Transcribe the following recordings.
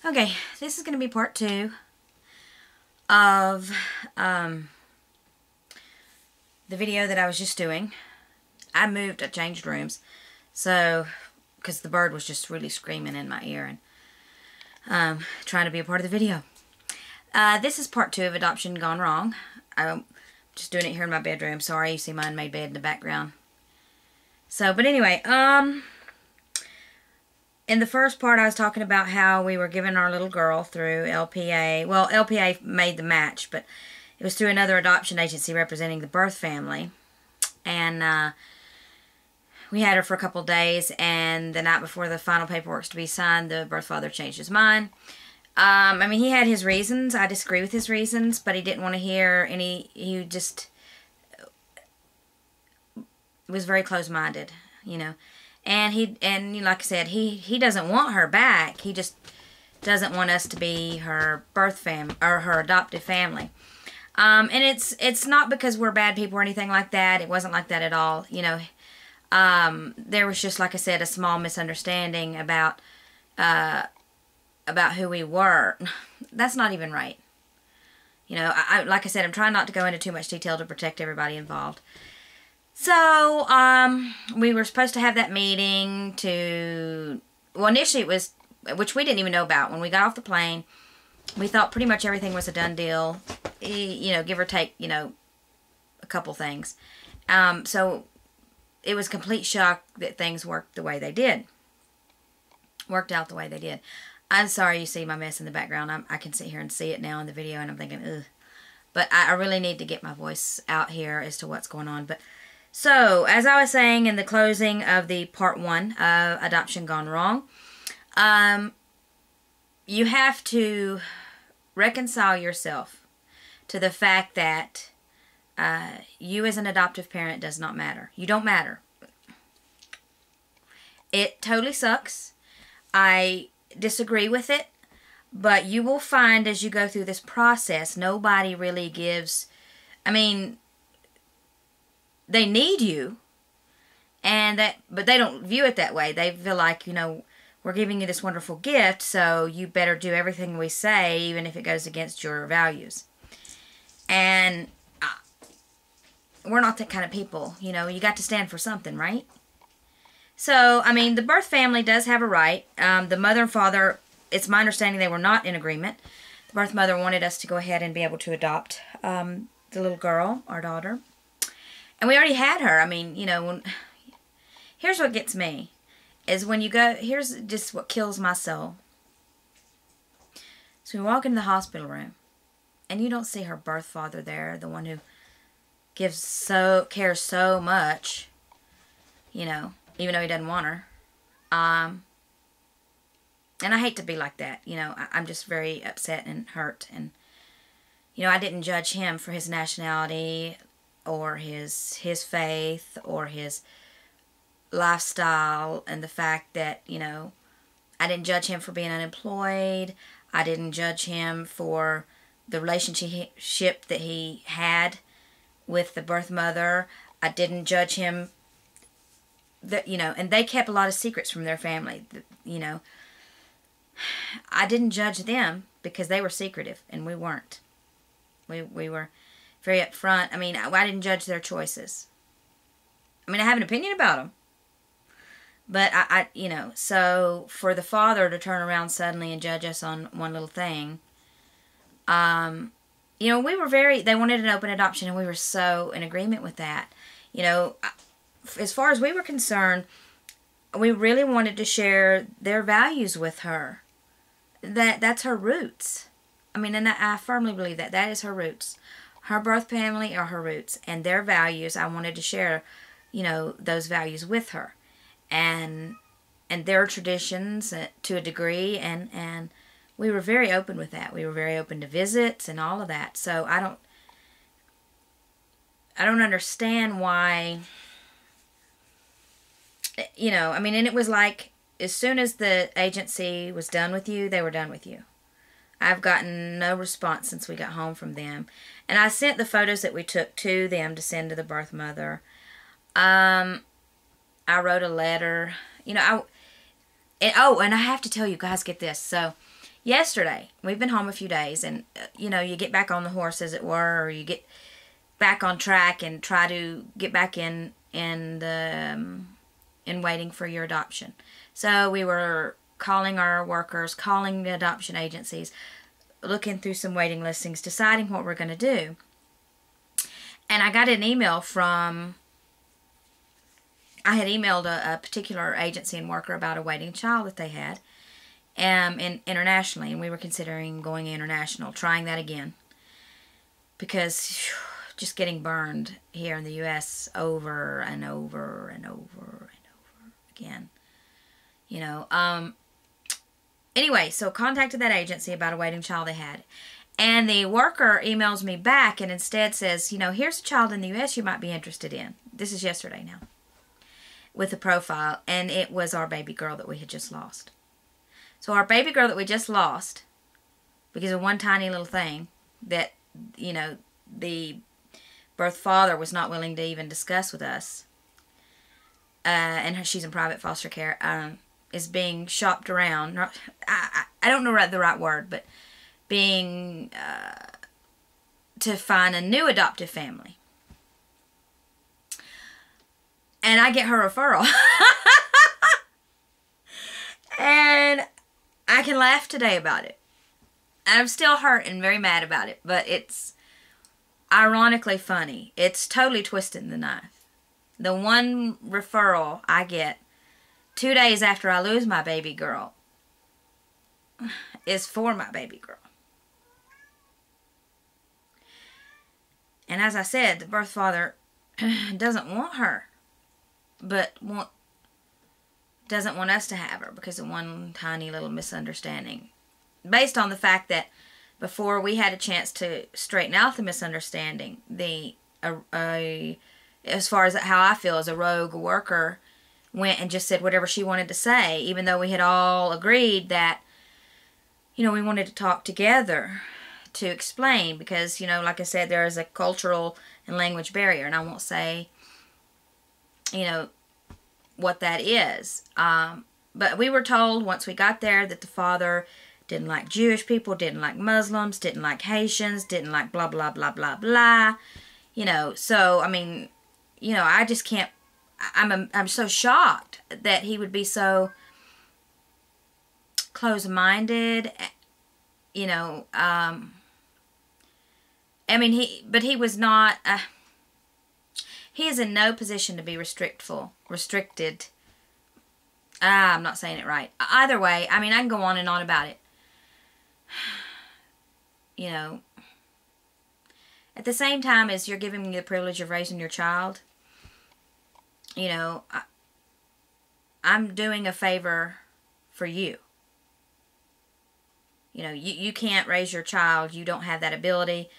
Okay, this is going to be part 2 of the video that I was just doing. I changed rooms, so, because the bird was just really screaming in my ear and trying to be a part of the video. This is part 2 of Adoption Gone Wrong. I'm just doing it here in my bedroom. Sorry, you see my unmade bed in the background. So, but anyway, in the first part, I was talking about how we were giving our little girl through LPA. Well, LPA made the match, but it was through another adoption agency representing the birth family. And we had her for a couple days, and the night before the final paperwork's to be signed, the birth father changed his mind. I mean, he had his reasons. I disagree with his reasons, but he didn't want to hear any. He just was very close-minded, you know. And like I said, he doesn't want her back. He just doesn't want us to be her birth family or her adoptive family. And it's not because we're bad people or anything like that. It wasn't like that at all. You know, there was just, like I said, a small misunderstanding about who we were. That's not even right. You know, like I said, I'm trying not to go into too much detail to protect everybody involved. So, we were supposed to have that meeting to, well, initially it was, which we didn't even know about. When we got off the plane, we thought pretty much everything was a done deal, you know, give or take, you know, a couple things. So, it was complete shock that things worked out the way they did. I'm sorry you see my mess in the background. I can sit here and see it now in the video, and I'm thinking, ugh. But I really need to get my voice out here as to what's going on. But so, as I was saying in the closing of the part 1 of Adoption Gone Wrong, you have to reconcile yourself to the fact that you as an adoptive parent does not matter. You don't matter. It totally sucks. I disagree with it, but you will find as you go through this process, nobody really gives, I mean, they need you, but they don't view it that way. They feel like, you know, we're giving you this wonderful gift, so you better do everything we say, even if it goes against your values. And we're not that kind of people. You know, you got to stand for something, right? So, I mean, the birth family does have a right. The mother and father, it's my understanding they were not in agreement. The birth mother wanted us to go ahead and be able to adopt the little girl, our daughter. And we already had her. I mean, you know, here's what gets me. Is when you go, here's just what kills my soul. So we walk into the hospital room, and you don't see her birth father there, the one who cares so much, you know, even though he doesn't want her. And I hate to be like that, you know. I'm just very upset and hurt. And, you know, I didn't judge him for his nationality or his faith or his lifestyle, and the fact that, you know, I didn't judge him for being unemployed. I didn't judge him for the relationship that he had with the birth mother. I didn't judge him, that, you know, and they kept a lot of secrets from their family, you know. I didn't judge them because they were secretive and we weren't. We were very upfront. I mean, I didn't judge their choices. I mean, I have an opinion about them. But you know, so for the father to turn around suddenly and judge us on one little thing, you know, they wanted an open adoption, and we were so in agreement with that. You know, as far as we were concerned, we really wanted to share their values with her. That's her roots. I mean, and I firmly believe that is her roots. Her birth family are her roots, and their values, I wanted to share, you know, those values with her. And their traditions to a degree, and we were very open with that. We were very open to visits and all of that. So I don't understand why, you know, I mean, and it was like, as soon as the agency was done with you, they were done with you. I've gotten no response since we got home from them. And I sent the photos that we took to them to send to the birth mother. I wrote a letter, you know, and I have to tell you guys, get this. So, yesterday. We've been home a few days, and you know, you get back on the horse, as it were, or you get back on track and try to get back in waiting for your adoption. So we were calling our workers, calling the adoption agencies, looking through some waiting listings, deciding what we're going to do. And I got an email from, I had emailed a particular agency and worker about a waiting child that they had internationally, and we were considering going international, trying that again, because just getting burned here in the U.S. over and over and over and over again. You know, anyway, so contacted that agency about a waiting child they had. And the worker emails me back and instead says, you know, here's a child in the U.S. you might be interested in. This is yesterday now. With a profile. And it was our baby girl that we had just lost. So our baby girl that we just lost, because of one tiny little thing that, you know, the birth father was not willing to even discuss with us, and she's in private foster care, is being shopped around. I don't know the right word, but being to find a new adoptive family. And I get her referral. And I can laugh today about it. And I'm still hurt and very mad about it, but it's ironically funny. It's totally twisting the knife. The one referral I get 2 days after I lose my baby girl is for my baby girl. And as I said, the birth father doesn't want her, but doesn't want us to have her because of one tiny little misunderstanding. Based on the fact that before we had a chance to straighten out the misunderstanding, as far as how I feel as a rogue worker, went and just said whatever she wanted to say, even though we had all agreed that, you know, we wanted to talk together to explain, because, you know, like I said, there is a cultural and language barrier, and I won't say, you know, what that is. But we were told once we got there that the father didn't like Jewish people, didn't like Muslims, didn't like Haitians, didn't like blah, blah, blah, blah, blah. You know, so, I mean, you know, I just can't, I'm so shocked that he would be so close-minded, you know. I mean, he was not, he is in no position to be restricted. I'm not saying it right. Either way, I mean, I can go on and on about it. You know, at the same time as you're giving me the privilege of raising your child, you know, I'm doing a favor for you. You know, you can't raise your child. You don't have that ability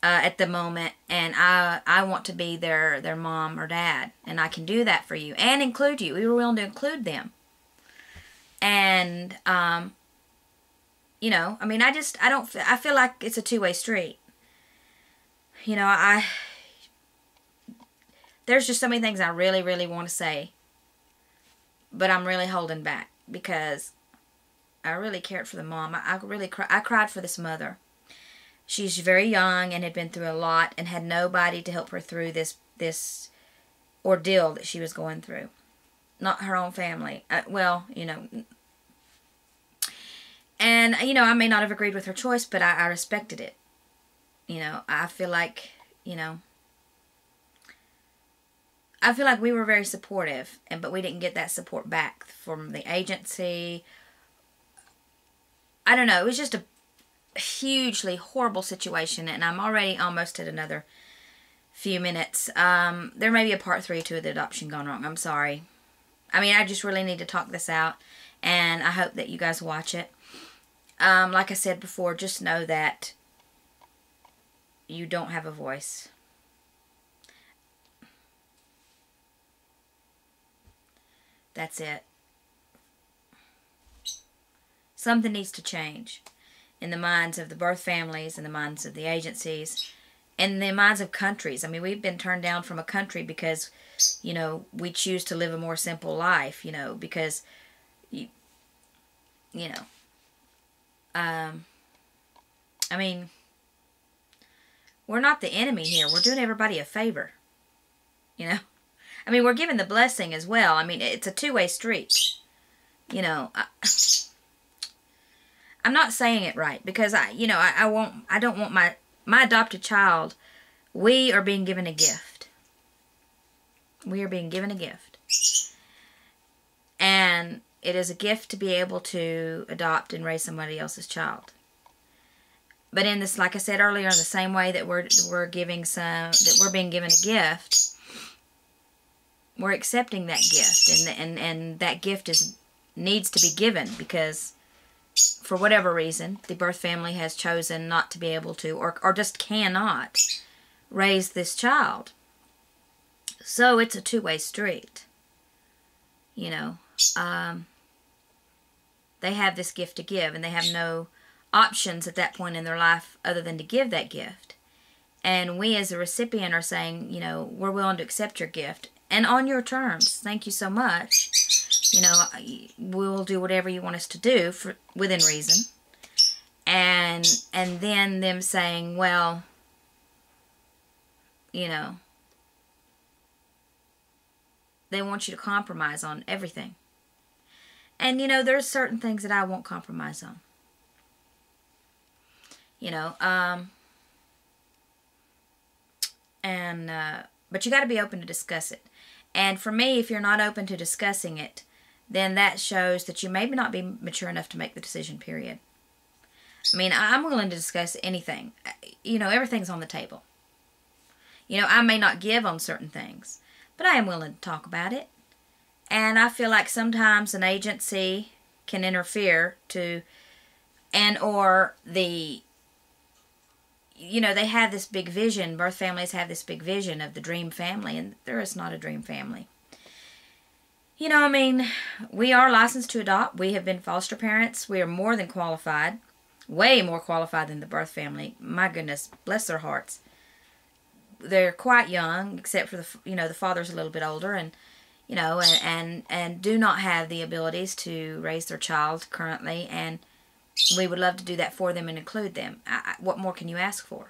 at the moment, and I want to be their mom or dad, and I can do that for you and include you. We were willing to include them. And you know, I mean, I feel like it's a two-way street. You know, there's just so many things I really, really want to say, but I'm really holding back because I really cared for the mom. I cried for this mother. She's very young and had been through a lot and had nobody to help her through this ordeal that she was going through. Not her own family. Well, you know. And, you know, I may not have agreed with her choice, but I respected it. You know, I feel like, you know, I feel like we were very supportive, but we didn't get that support back from the agency. I don't know. It was just a hugely horrible situation, and I'm already almost at another few minutes. There may be a part 3 to the adoption gone wrong. I'm sorry. I mean, I just really need to talk this out, and I hope that you guys watch it. Like I said before, just know that you don't have a voice. That's it. Something needs to change in the minds of the birth families, in the minds of the agencies, and in the minds of countries. I mean, we've been turned down from a country because, you know, we choose to live a more simple life, you know, because, you know, I mean, we're not the enemy here. We're doing everybody a favor. You know? I mean, we're giving the blessing as well. I mean, it's a two-way street. You know, I'm not saying it right because I don't want my adopted child. We are being given a gift. We are being given a gift. And it is a gift to be able to adopt and raise somebody else's child. But in this, like I said earlier, in the same way that we're being given a gift, we're accepting that gift, and that gift needs to be given because, for whatever reason, the birth family has chosen not to be able to, or just cannot, raise this child. So it's a two-way street. You know, they have this gift to give, and they have no options at that point in their life other than to give that gift. And we as a recipient are saying, you know, we're willing to accept your gift and on your terms. Thank you so much. You know, we'll do whatever you want us to do within reason. And then them saying, well, you know, they want you to compromise on everything. And, you know, there's certain things that I won't compromise on. You know, but you got to be open to discuss it. And for me, if you're not open to discussing it, then that shows that you maybe not be mature enough to make the decision, period. I mean, I'm willing to discuss anything. You know, everything's on the table. You know, I may not give on certain things, but I am willing to talk about it. And I feel like sometimes an agency can interfere or you know, they have this big vision, birth families have this big vision of the dream family, and there is not a dream family. You know, I mean, we are licensed to adopt. We have been foster parents. We are more than qualified, way more qualified than the birth family. My goodness, bless their hearts. They're quite young, except for the father's a little bit older, and you know, and do not have the abilities to raise their child currently, and we would love to do that for them and include them. What more can you ask for?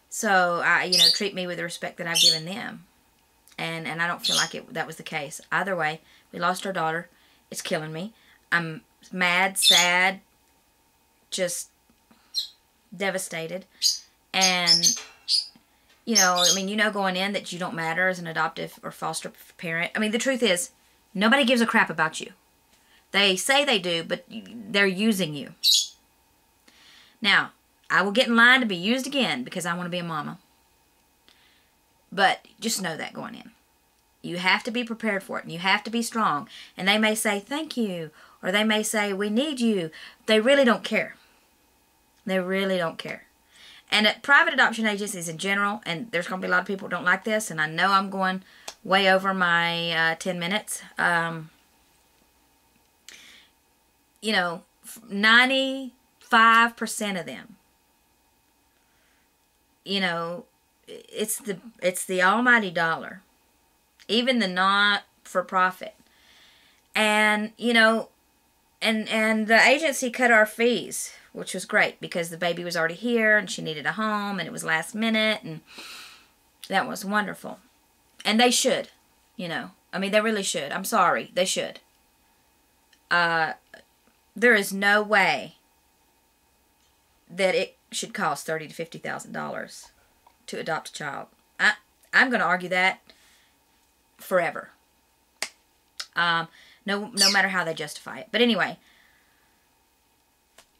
So, you know, treat me with the respect that I've given them. And I don't feel like that was the case. Either way, we lost our daughter. It's killing me. I'm mad, sad, just devastated. And, you know, I mean, you know going in that you don't matter as an adoptive or foster parent. I mean, the truth is, nobody gives a crap about you. They say they do, but they're using you. Now, I will get in line to be used again because I want to be a mama. But just know that going in. You have to be prepared for it, and you have to be strong. And they may say, thank you, or they may say, we need you. They really don't care. They really don't care. And at private adoption agencies in general, and there's going to be a lot of people who don't like this, and I know I'm going way over my 10 minutes. You know, 95% of them, you know, it's the almighty dollar, even the not-for-profit. And, you know, and the agency cut our fees, which was great because the baby was already here and she needed a home and it was last minute, and that was wonderful. And they should, you know. I mean, they really should. I'm sorry. They should. There is no way that it should cost $30,000 to $50,000 to adopt a child. I'm going to argue that forever. No matter how they justify it. But anyway,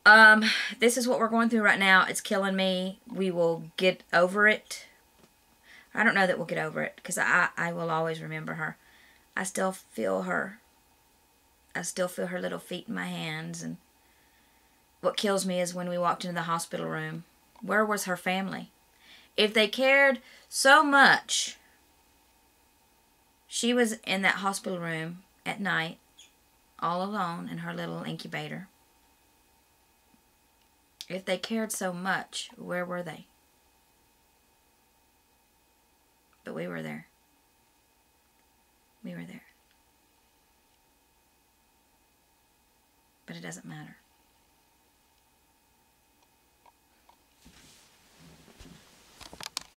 this is what we're going through right now. It's killing me. We will get over it. I don't know that we'll get over it because I will always remember her. I still feel her. I still feel her little feet in my hands. And what kills me is when we walked into the hospital room. Where was her family? If they cared so much, she was in that hospital room at night, all alone in her little incubator. If they cared so much, where were they? But we were there. We were there. But it doesn't matter.